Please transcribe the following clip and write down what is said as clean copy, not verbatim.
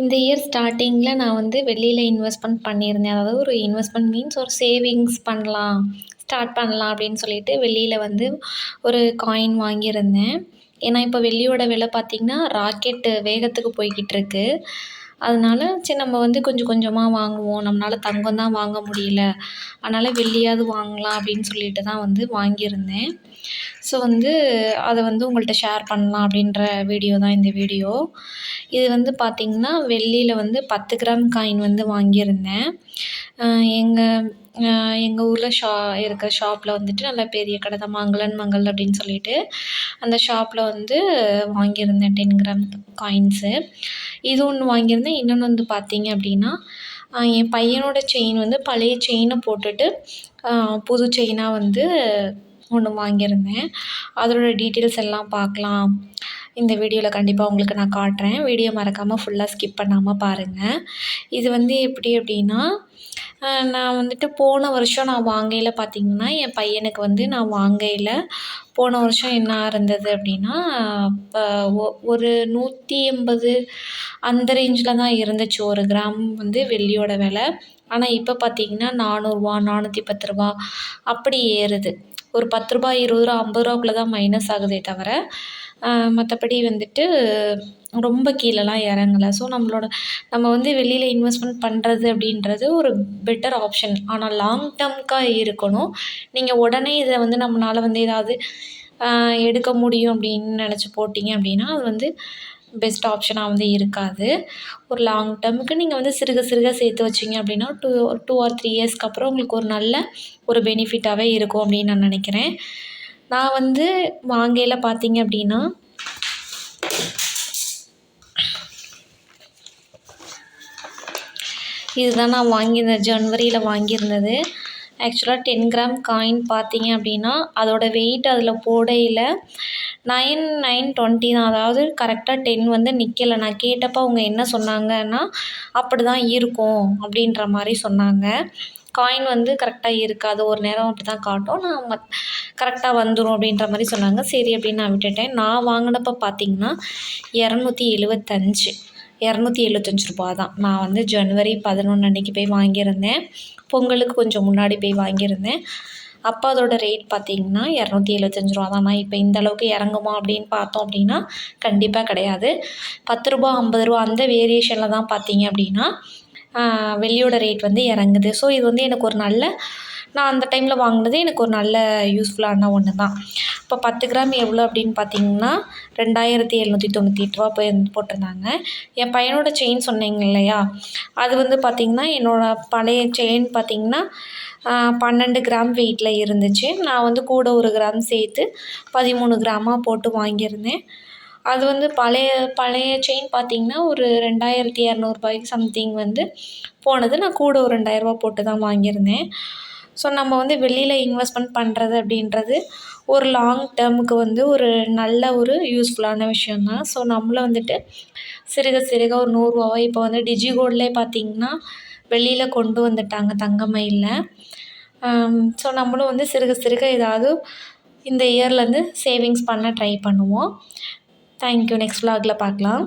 இந்த இயர் ஸ்டார்ட்டிங்கில் நான் வந்து வெள்ளியில் இன்வெஸ்ட்மெண்ட் பண்ணியிருந்தேன். அதாவது ஒரு இன்வெஸ்ட்மெண்ட் மீன்ஸ் ஒரு சேவிங்ஸ் பண்ணலாம், ஸ்டார்ட் பண்ணலாம் அப்படின்னு சொல்லிட்டு வெள்ளியில் வந்து ஒரு காயின் வாங்கியிருந்தேன். ஏன்னா இப்போ வெள்ளியோட விலை பார்த்திங்கன்னா ராக்கெட்டு வேகத்துக்கு போய்க்கிட்டு இருக்கு. அதனால சரி நம்ம வந்து கொஞ்சம் கொஞ்சமாக வாங்குவோம். நம்மளால தங்கம் தான் வாங்க முடியல. அதனால் வெள்ளியாவது வாங்கலாம் அப்படின்னு சொல்லிட்டு தான் வந்து வாங்கியிருந்தேன். ஸோ வந்து அத வந்து உங்கள்ட்ட ஷேர் பண்ணலாம் அப்படின்ற வீடியோ தான் இந்த வீடியோ. இது வந்து பார்த்திங்கன்னா வெள்ளியில் வந்து 10 கிராம் காயின் வந்து வாங்கியிருந்தேன். எங்க எங்கள் ஊரில் இருக்கிற ஷாப்பில் வந்துட்டு நல்ல பெரிய கடை தான் மங்களன் மங்கள் அப்படின்னு சொல்லிட்டு அந்த ஷாப்பில் வந்து வாங்கியிருந்தேன் 10 கிராம் காயின்ஸு. இது ஒன்று வாங்கியிருந்தேன். இன்னொன்று வந்து பார்த்திங்க அப்படின்னா என் பையனோட செயின் வந்து பழைய செயினை போட்டுட்டு புது செயினாக வந்து ஒன்று வாங்கியிருந்தேன். அதோட டீட்டெயில்ஸ் எல்லாம் பார்க்கலாம். இந்த வீடியோவில் கண்டிப்பாக உங்களுக்கு நான் காட்டுறேன். வீடியோ மறக்காமல் ஃபுல்லாக ஸ்கிப் பண்ணாமல் பாருங்கள். இது வந்து எப்படி அப்படின்னா நான் வந்துட்டு போன வருஷம் நான் வாங்கையில் பார்த்திங்கன்னா என் பையனுக்கு வந்து நான் வாங்கையில் போன வருஷம் என்ன இருந்தது அப்படின்னா இப்போ ஒரு 180 அந்த ரேஞ்சில் தான் இருந்துச்சு ஒரு கிராம் வந்து வெள்ளியோட விலை. ஆனால் இப்போ பார்த்திங்கன்னா ரூ. 400 410 அப்படி ஏறுது. ஒரு ரூ. 10 ரூ. 20 ரூ. 50 தான் மைனஸ் ஆகுதே தவிர மற்றபடி வந்துட்டு ரொம்ப கீழலாம் இறங்கல. ஸோ நம்ம வந்து வெளியில் இன்வெஸ்ட்மெண்ட் பண்ணுறது அப்படின்றது ஒரு பெட்டர் ஆப்ஷன். ஆனால் லாங் டேர்முக்காக இருக்கணும். நீங்கள் உடனே இதை வந்து நம்மளால் வந்து ஏதாவது எடுக்க முடியும் அப்படின்னு நினச்சி போட்டிங்க அப்படின்னா அது வந்து பெஸ்ட் ஆப்ஷனாக வந்து இருக்காது. ஒரு லாங் டேர்முக்கு நீங்கள் வந்து சிறுக சிறுக சேர்த்து வச்சிங்க அப்படின்னா 2 ஆர் 3 இயர்ஸ்க்கு அப்புறம் உங்களுக்கு ஒரு நல்ல ஒரு பெனிஃபிட்டாகவே இருக்கும் அப்படின்னு நான் நினைக்கிறேன். நான் வந்து வாங்கையில் பார்த்திங்க அப்படின்னா இதுதான் நான் வாங்கியிருந்தேன். ஜனவரியில் வாங்கியிருந்தது. ஆக்சுவலாக 10 கிராம் காயின் பார்த்திங்க அப்படின்னா அதோட வெயிட் அதில் போடையில் 920 தான். அதாவது கரெக்டாக 10 வந்து நிற்கலை. நான் கேட்டப்போ அவங்க என்ன சொன்னாங்கன்னா அப்படி தான் இருக்கும் அப்படின்ற மாதிரி சொன்னாங்க. காயின் வந்து கரெக்டாக இருக்காது. ஒரு நேரம் அப்படி தான் காட்டும். கரெக்டாக வந்துடும் அப்படின்ற மாதிரி சொன்னாங்க. சரி அப்படின்னு நான் விட்டுட்டேன். நான் வாங்கினப்போ பார்த்திங்கன்னா ரூ. 275 தான். நான் வந்து ஜனவரி 11 அன்றைக்கி போய் வாங்கியிருந்தேன். பொங்கலுக்கு கொஞ்சம் முன்னாடி போய் வாங்கியிருந்தேன். அப்போ அதோட ரேட் பார்த்திங்கன்னா ரூ. 275 தான். நான் இப்போ இந்த அளவுக்கு இறங்குமா அப்படின்னு பார்த்தோம் அப்படின்னா கண்டிப்பாக கிடையாது. ரூ. 10 ரூ. 50 அந்த வேரியேஷனில் தான் பார்த்திங்க அப்படின்னா வெள்ளியோட ரேட் வந்து இறங்குது. ஸோ இது வந்து எனக்கு ஒரு நல்ல நான் அந்த டைமில் வாங்கினது எனக்கு ஒரு நல்ல யூஸ்ஃபுல்லான ஒன்று தான். இப்போ 10 கிராம் எவ்வளோ அப்படின்னு பார்த்திங்கன்னா ரூ. 2798 போட்டிருந்தாங்க. என் பையனோட செயின் சொன்னீங்க இல்லையா, அது வந்து பார்த்திங்கன்னா என்னோடய பழைய செயின் பார்த்திங்கன்னா 12 கிராம் வெயிட்டில் இருந்துச்சு. நான் வந்து கூட 1 கிராம் சேர்த்து 13 கிராமாக போட்டு வாங்கியிருந்தேன். அது வந்து பழைய செயின் பார்த்திங்கன்னா ஒரு ரூ. 2200 சம்திங் வந்து போனது. நான் கூட ஒரு ரூ. 2000 போட்டு தான் வாங்கியிருந்தேன். ஸோ நம்ம வந்து வெளியில் இன்வெஸ்ட்மெண்ட் பண்ணுறது அப்படின்றது ஒரு லாங் டேர்முக்கு வந்து ஒரு நல்ல ஒரு யூஸ்ஃபுல்லான விஷயந்தான். ஸோ நம்மளும் வந்துட்டு சிறுக சிறுக ஒரு ரூ. 100 இப்போ வந்து டிஜிகோல்ட்லேயே பார்த்திங்கன்னா வெளியில் கொண்டு வந்துட்டாங்க தங்கமயிலில். ஸோ நம்மளும் வந்து சிறுக சிறுக ஏதாவது இந்த இயர்லேருந்து சேவிங்ஸ் பண்ண ட்ரை பண்ணுவோம். தேங்க்யூ. நெக்ஸ்ட் vlogல பார்க்கலாம்.